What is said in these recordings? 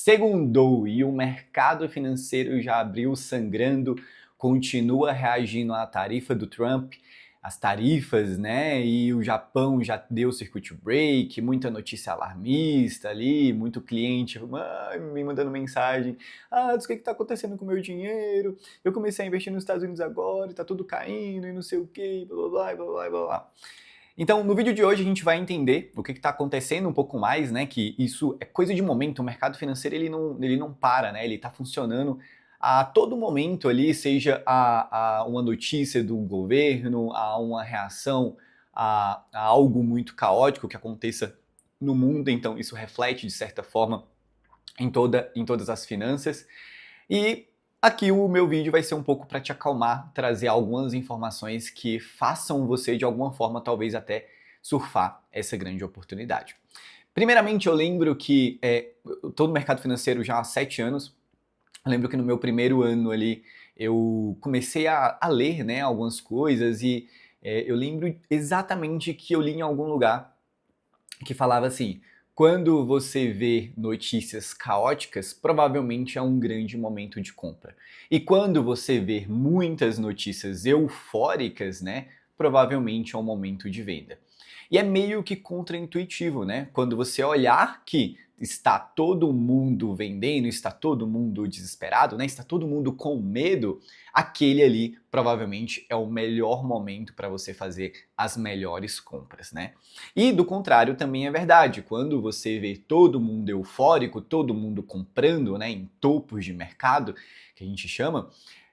Segundou e o mercado financeiro já abriu sangrando, continua reagindo à tarifa do Trump, as tarifas, né? E o Japão já deu circuit break, muita notícia alarmista ali, muito cliente me mandando mensagem: ah, o que está acontecendo com o meu dinheiro? Eu comecei a investir nos Estados Unidos agora, está tudo caindo e não sei o que, blá blá blá blá blá blá. Então, no vídeo de hoje a gente vai entender o que está acontecendo um pouco mais, né? Que isso é coisa de momento, o mercado financeiro ele não para, né? Ele está funcionando a todo momento ali, seja uma notícia do governo, a uma reação a algo muito caótico que aconteça no mundo, então isso reflete de certa forma em todas as finanças. E aqui o meu vídeo vai ser um pouco para te acalmar, trazer algumas informações que façam você de alguma forma talvez até surfar essa grande oportunidade. Primeiramente, eu lembro que eu estou no mercado financeiro já há 7 anos. Eu lembro que no meu primeiro ano ali eu comecei a ler, né, algumas coisas e eu lembro exatamente que eu li em algum lugar que falava assim: quando você vê notícias caóticas, provavelmente é um grande momento de compra. E quando você vê muitas notícias eufóricas, né, provavelmente é um momento de venda. E é meio que contraintuitivo, né? Quando você olhar que está todo mundo vendendo, está todo mundo desesperado, né? Está todo mundo com medo, aquele ali provavelmente é o melhor momento para você fazer as melhores compras, né? E do contrário também é verdade. Quando você vê todo mundo eufórico, todo mundo comprando, né, em topos de mercado, que a gente chama,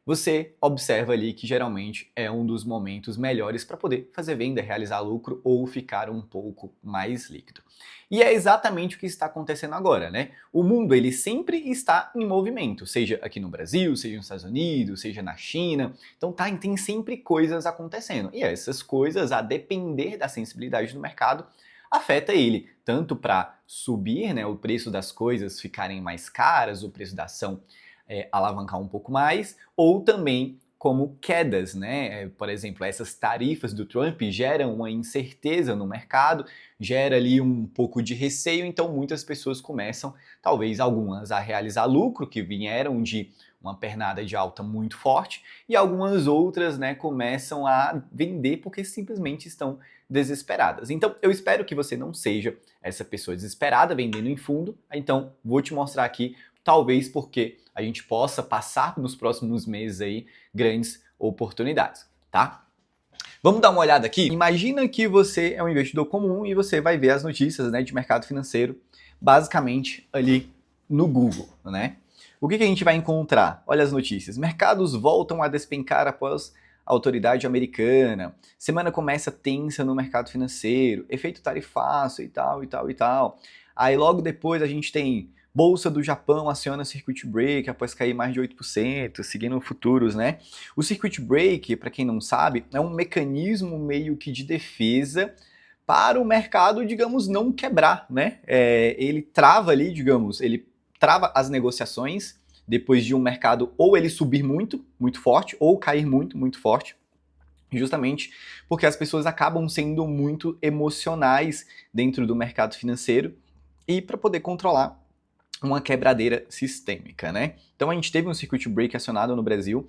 você observa ali que geralmente é um dos momentos melhores para poder fazer venda, realizar lucro ou ficar um pouco mais líquido. E é exatamente o que está acontecendo agora, né? O mundo ele sempre está em movimento, seja aqui no Brasil, seja nos Estados Unidos, seja na China. Então tem sempre coisas acontecendo. E essas coisas, a depender da sensibilidade do mercado, afeta ele, tanto para subir, né, o preço das coisas ficarem mais caras, o preço da ação alavancar um pouco mais, ou também como quedas, né? Por exemplo, essas tarifas do Trump geram uma incerteza no mercado, gera ali um pouco de receio, então muitas pessoas começam, talvez algumas, a realizar lucro, que vieram de uma pernada de alta muito forte, e algumas outras, né, começam a vender porque simplesmente estão desesperadas. Então, eu espero que você não seja essa pessoa desesperada vendendo em fundo, então vou te mostrar aqui talvez porque a gente possa passar nos próximos meses aí grandes oportunidades, tá? Vamos dar uma olhada aqui? Imagina que você é um investidor comum e você vai ver as notícias, né, de mercado financeiro basicamente ali no Google, né? O que a gente vai encontrar? Olha as notícias. Mercados voltam a despencar após a autoridade americana. Semana começa tensa no mercado financeiro. Efeito tarifaço e tal, e tal, e tal. Aí logo depois a gente tem Bolsa do Japão aciona circuit break após cair mais de 8%, seguindo futuros, né? O circuit break, para quem não sabe, é um mecanismo meio que de defesa para o mercado, digamos, não quebrar, né? Ele trava ali, digamos, ele trava as negociações depois de um mercado ou ele subir muito, muito forte, ou cair muito, muito forte, justamente porque as pessoas acabam sendo muito emocionais dentro do mercado financeiro e para poder controlar uma quebradeira sistêmica, né? Então a gente teve um circuit break acionado no Brasil,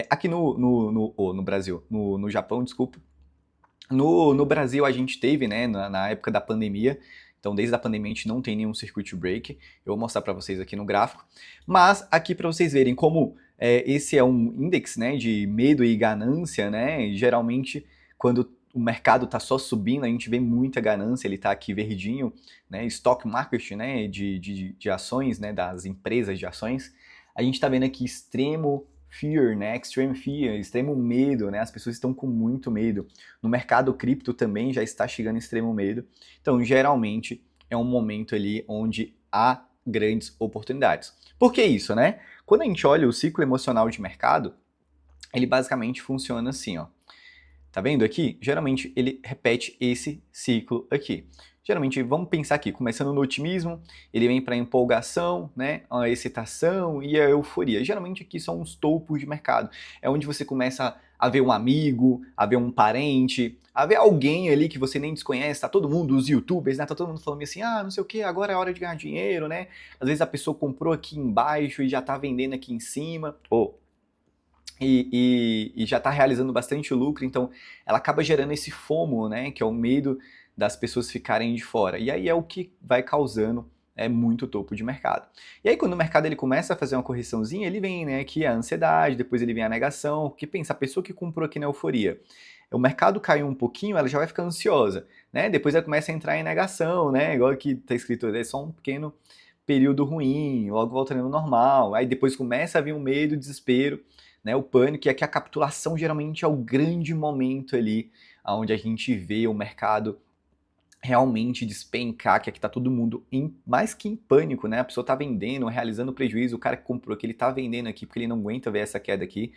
aqui no Japão, desculpa. No Brasil a gente teve, né, na época da pandemia, então desde a pandemia a gente não tem nenhum circuit break, eu vou mostrar para vocês aqui no gráfico, mas aqui para vocês verem como esse é um índice, né, de medo e ganância, né, e geralmente quando o mercado está só subindo, a gente vê muita ganância, ele está aqui verdinho, né, stock market, né, de ações, né, das empresas de ações, a gente está vendo aqui extremo fear, né, extreme fear, extremo medo, né, as pessoas estão com muito medo. No mercado cripto também já está chegando extremo medo. Então, geralmente, é um momento ali onde há grandes oportunidades. Por que isso, né? Quando a gente olha o ciclo emocional de mercado, ele basicamente funciona assim, ó. Tá vendo aqui? Geralmente ele repete esse ciclo aqui. Geralmente, vamos pensar aqui, começando no otimismo, ele vem para a empolgação, né, a excitação e a euforia. Geralmente aqui são os topos de mercado. É onde você começa a ver um amigo, a ver um parente, a ver alguém ali que você nem desconhece, tá todo mundo, os youtubers, né, tá todo mundo falando assim, não sei o que, agora é hora de ganhar dinheiro, né? Às vezes a pessoa comprou aqui embaixo e já tá vendendo aqui em cima, e já está realizando bastante lucro, então ela acaba gerando esse FOMO, né, que é o medo das pessoas ficarem de fora. E aí é o que vai causando muito topo de mercado. E aí quando o mercado ele começa a fazer uma correçãozinha, ele vem, né, aqui a ansiedade, depois ele vem a negação, porque pensa, a pessoa que comprou aqui na euforia, o mercado caiu um pouquinho, ela já vai ficar ansiosa, né? Depois ela começa a entrar em negação, né? Igual aqui está escrito, é só um pequeno período ruim, logo voltando ao normal. Aí depois começa a vir o medo, o desespero, né, o pânico, e aqui a capitulação geralmente é o grande momento ali onde a gente vê o mercado realmente despencar, que aqui está todo mundo mais que em pânico, né? A pessoa está vendendo, realizando prejuízo, o cara que comprou aqui, ele está vendendo aqui porque ele não aguenta ver essa queda aqui.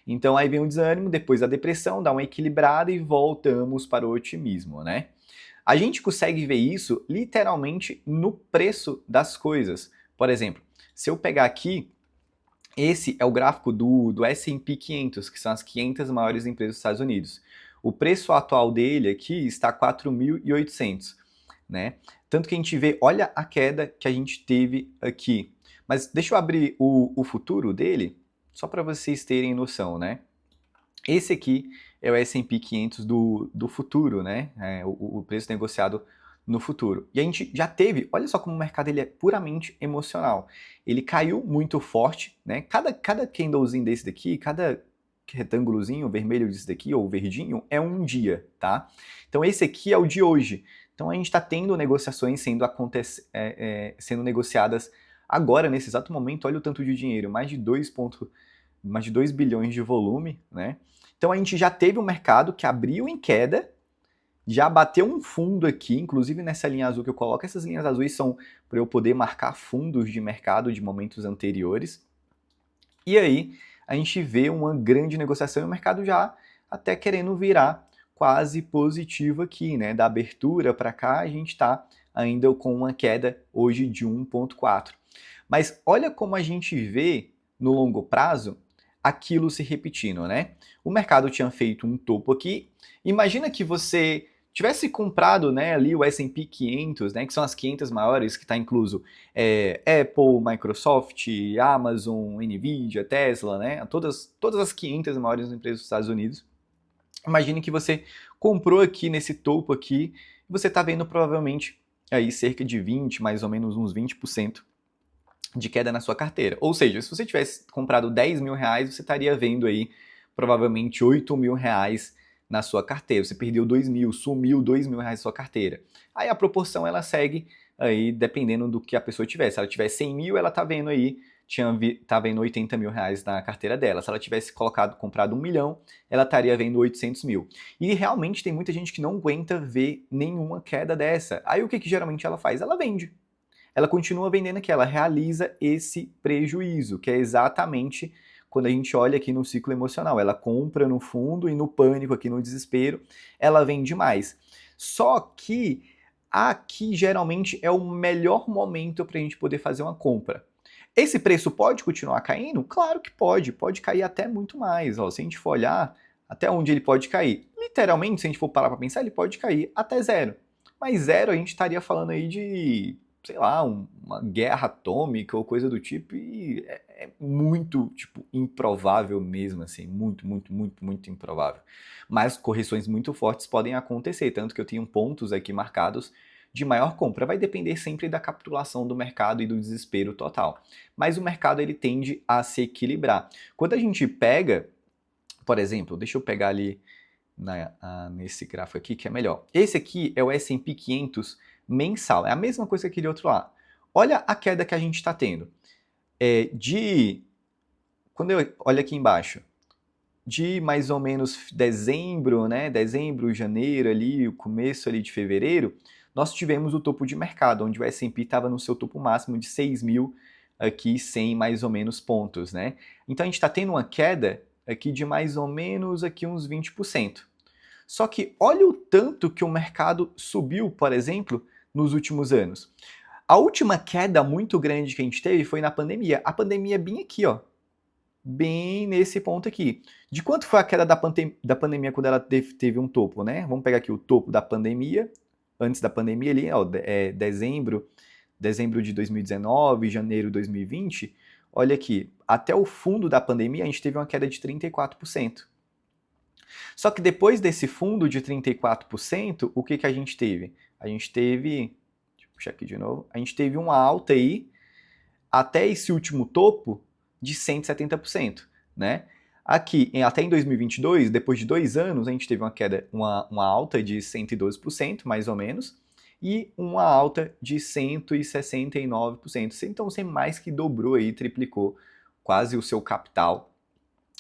Então aí vem o desânimo, depois a depressão, dá uma equilibrada e voltamos para o otimismo, né? A gente consegue ver isso literalmente no preço das coisas. Por exemplo, se eu pegar aqui, esse é o gráfico do S&P 500, que são as 500 maiores empresas dos Estados Unidos. O preço atual dele aqui está 4.800, né? Tanto que a gente vê, olha a queda que a gente teve aqui. Mas deixa eu abrir o futuro dele, só para vocês terem noção, né? Esse aqui é o S&P 500 do futuro, né? O preço negociado no futuro. E a gente já teve, olha só como o mercado ele é puramente emocional. Ele caiu muito forte, né? Cada candlezinho desse daqui, cada retângulozinho vermelho desse daqui, ou verdinho, é um dia, tá? Então esse aqui é o de hoje. Então a gente está tendo negociações sendo negociadas agora, nesse exato momento. Olha o tanto de dinheiro, mais de 2 bilhões de volume, né? Então a gente já teve um mercado que abriu em queda, já bateu um fundo aqui, inclusive nessa linha azul que eu coloco, essas linhas azuis são para eu poder marcar fundos de mercado de momentos anteriores. E aí a gente vê uma grande negociação e o mercado já até querendo virar quase positivo aqui, né? Da abertura para cá a gente está ainda com uma queda hoje de 1,4. Mas olha como a gente vê no longo prazo aquilo se repetindo, né? O mercado tinha feito um topo aqui. Imagina que você tivesse comprado, né, ali o S&P 500, né, que são as 500 maiores, que está incluso Apple, Microsoft, Amazon, Nvidia, Tesla, né, todas as 500 maiores empresas dos Estados Unidos. Imagine que você comprou aqui nesse topo aqui, e você está vendo provavelmente aí cerca de 20, mais ou menos uns 20% de queda na sua carteira. Ou seja, se você tivesse comprado 10 mil reais, você estaria vendo aí provavelmente 8 mil reais na sua carteira. Você perdeu 2 mil, sumiu 2 mil reais da sua carteira. Aí a proporção ela segue aí dependendo do que a pessoa tiver. Se ela tiver 100 mil, ela tá vendo aí, tá vendo 80 mil reais na carteira dela. Se ela tivesse comprado 1 milhão, ela estaria vendo 800 mil. E realmente tem muita gente que não aguenta ver nenhuma queda dessa. Aí o que geralmente ela faz? Ela vende. Ela continua vendendo aqui, ela realiza esse prejuízo, que é exatamente quando a gente olha aqui no ciclo emocional. Ela compra no fundo e no pânico, aqui no desespero, ela vende mais. Só que aqui geralmente é o melhor momento para a gente poder fazer uma compra. Esse preço pode continuar caindo? Claro que pode cair até muito mais. Ó, se a gente for olhar até onde ele pode cair, literalmente, se a gente for parar para pensar, ele pode cair até zero. Mas zero a gente estaria falando aí de, sei lá, uma guerra atômica ou coisa do tipo, e é muito, tipo, improvável mesmo, assim, muito, muito, muito, muito improvável. Mas correções muito fortes podem acontecer, tanto que eu tenho pontos aqui marcados de maior compra. Vai depender sempre da capitulação do mercado e do desespero total. Mas o mercado, ele tende a se equilibrar. Quando a gente pega, por exemplo, deixa eu pegar ali nesse gráfico aqui, que é melhor. Esse aqui é o S&P 500 mensal, é a mesma coisa que aquele outro lá. Olha a queda que a gente está tendo. Quando eu olho aqui embaixo, de mais ou menos dezembro, né, dezembro, janeiro ali, o começo ali de fevereiro, nós tivemos o topo de mercado, onde o S&P estava no seu topo máximo de 6.000 aqui 100 mais ou menos pontos, né? Então a gente está tendo uma queda aqui de mais ou menos aqui uns 20%. Só que olha o tanto que o mercado subiu, por exemplo, nos últimos anos. A última queda muito grande que a gente teve foi na pandemia. A pandemia é bem aqui, ó. bem nesse ponto aqui. De quanto foi a queda da pandemia quando ela teve um topo, né? Vamos pegar aqui o topo da pandemia, antes da pandemia ali, ó, dezembro de 2019, janeiro de 2020. Olha aqui, até o fundo da pandemia a gente teve uma queda de 34%. Só que depois desse fundo de 34%, o que que a gente teve? A gente teve, deixa eu puxar aqui de novo, a gente teve uma alta aí, até esse último topo, de 170%, né? Aqui, até em 2022, depois de 2 anos, a gente teve uma queda, uma alta de 112%, mais ou menos, e uma alta de 169%. Então, você mais que dobrou aí, triplicou quase o seu capital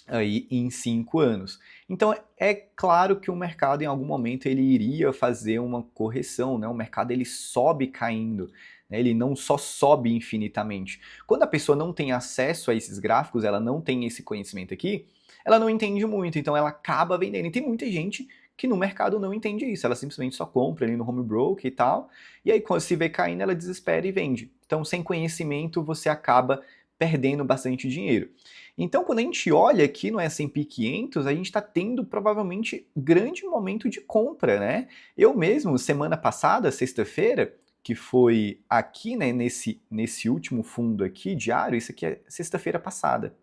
aí em 5 anos. Então é claro que o mercado em algum momento ele iria fazer uma correção, né? O mercado ele sobe caindo, né? Ele não só sobe infinitamente. Quando a pessoa não tem acesso a esses gráficos, ela não tem esse conhecimento aqui, ela não entende muito, então ela acaba vendendo. E tem muita gente que no mercado não entende isso, ela simplesmente só compra ali no home broker e tal, e aí quando se vê caindo ela desespera e vende. Então sem conhecimento você acaba perdendo bastante dinheiro. Então, quando a gente olha aqui no S&P 500, a gente está tendo provavelmente grande momento de compra, né? Eu mesmo, semana passada, sexta-feira, que foi aqui, né, nesse último fundo aqui, diário, isso aqui é sexta-feira passada.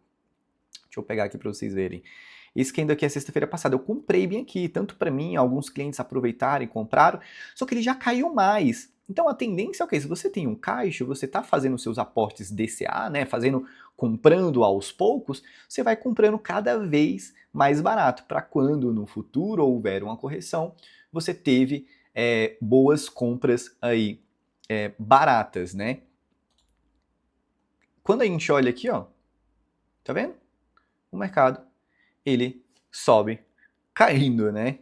Deixa eu pegar aqui para vocês verem. Esse candle aqui é sexta-feira passada. Eu comprei bem aqui, tanto para mim, alguns clientes aproveitaram e compraram, só que ele já caiu mais. Então a tendência é o quê? Se você tem um caixa, você está fazendo seus aportes DCA, né, comprando aos poucos, você vai comprando cada vez mais barato, para quando no futuro houver uma correção, você teve boas compras aí baratas, né? Quando a gente olha aqui, ó, tá vendo? O mercado ele sobe caindo, né?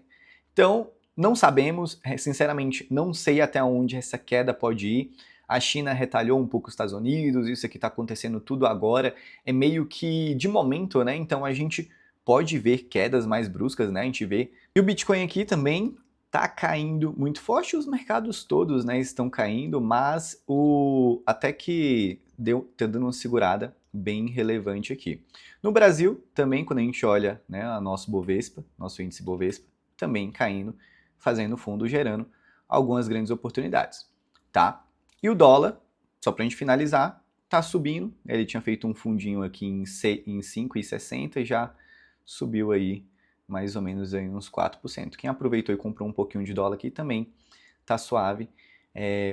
Então, não sabemos, sinceramente, não sei até onde essa queda pode ir. A China retalhou um pouco os Estados Unidos, isso aqui está acontecendo tudo agora. É meio que de momento, né? Então a gente pode ver quedas mais bruscas, né? A gente vê. E o Bitcoin aqui também está caindo muito forte, os mercados todos, né, estão caindo, mas até que tá dando uma segurada bem relevante aqui. No Brasil, também, quando a gente olha, né, a nosso Bovespa, nosso índice Bovespa, também caindo, fazendo fundo, gerando algumas grandes oportunidades, tá? E o dólar, só para a gente finalizar, tá subindo. Ele tinha feito um fundinho aqui em 5,60 e já subiu aí mais ou menos aí uns 4%. Quem aproveitou e comprou um pouquinho de dólar aqui também tá suave.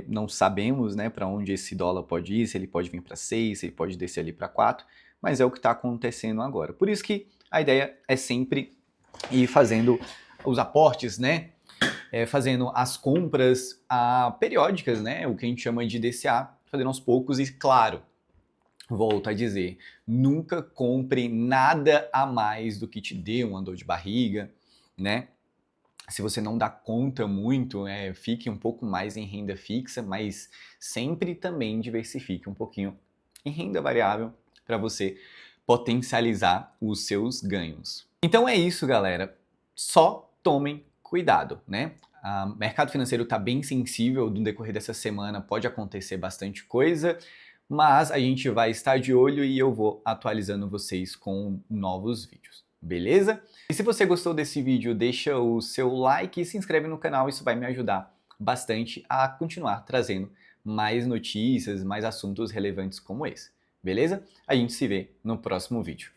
Não sabemos, né, para onde esse dólar pode ir, se ele pode vir para 6, se ele pode descer ali para 4, mas é o que está acontecendo agora. Por isso que a ideia é sempre ir fazendo os aportes, né, fazendo as compras periódicas, né, o que a gente chama de DCA, fazendo aos poucos e, claro, volto a dizer, nunca compre nada a mais do que te dê uma dor de barriga, né? Se você não dá conta muito, fique um pouco mais em renda fixa, mas sempre também diversifique um pouquinho em renda variável para você potencializar os seus ganhos. Então é isso, galera. Só tomem cuidado, né? O mercado financeiro está bem sensível no decorrer dessa semana, pode acontecer bastante coisa, mas a gente vai estar de olho e eu vou atualizando vocês com novos vídeos, beleza? E se você gostou desse vídeo, deixa o seu like e se inscreve no canal, isso vai me ajudar bastante a continuar trazendo mais notícias, mais assuntos relevantes como esse, beleza? A gente se vê no próximo vídeo.